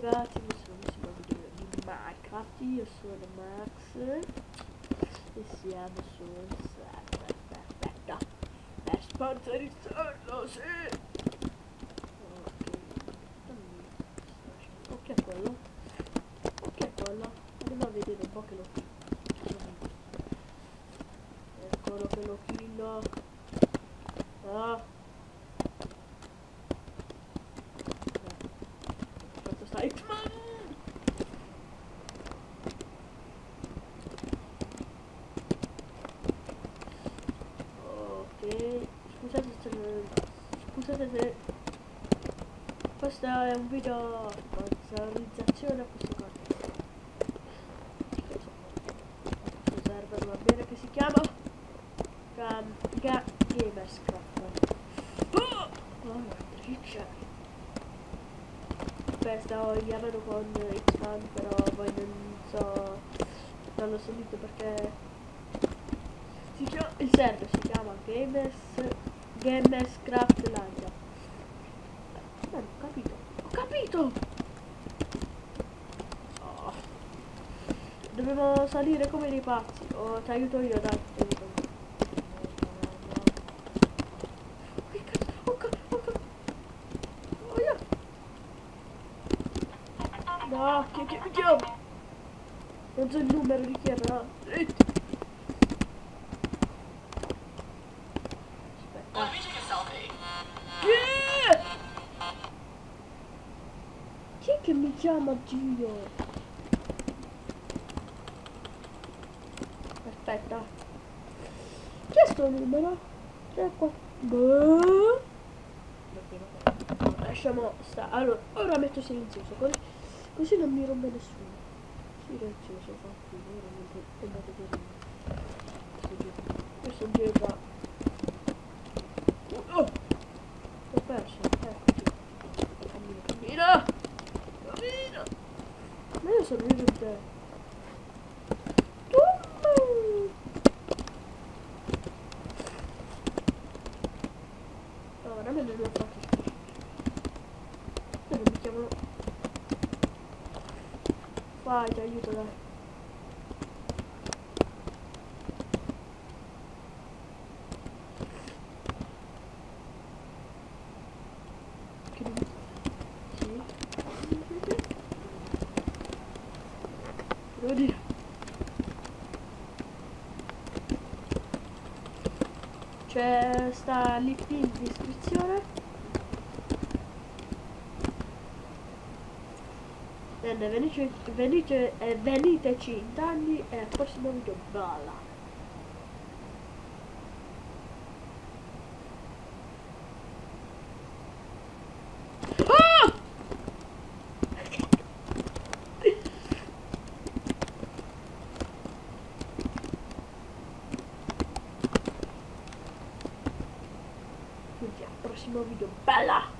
ragazzi, questo è un nuovissimo video di Minecraft. Io sono Max e siamo su un server. Perfetto, è sponsorizzato, sì. Ok, è quello. Ok, è quello. Andiamo a vedere un po' che lo eccolo che lo killo. Ah. Questo sta Hitman. Ok, scusate se questo è un video sponsorizzazione a questo qua. Questo server va bene che si chiama Gamerscraft. Oh, matrice. Beh, stavo chiamando con X-Man, però poi non l'ho sentito perché il server si chiama Gamerscraft Landia. Ho capito! Oh. Dovevo salire come dei pazzi. Oh, ti aiuto io, dai, ti aiuto. No, chi mi chiama? Non so il numero di chi è, però. Aspetta. Chi è che mi chiama, Dio? Aspetta. Chi è sto numero? 3, 4. Boh. Lasciamo stare. Allora, ora metto silenzioso, così non mi rompe nessuno. Silenzioso, fa qui, ora non potete dire. Questo giro qua. Oh! L'ho perso, cammina! Ma io sono io di te. No, ora me ne devo fare. Non mi chiamano. Vai, ti aiuto, dai. Sì. Devo dire. C'è sta l'IP in descrizione. Veniteci in danni e al prossimo video balla. Ah! Quindi al prossimo video balla.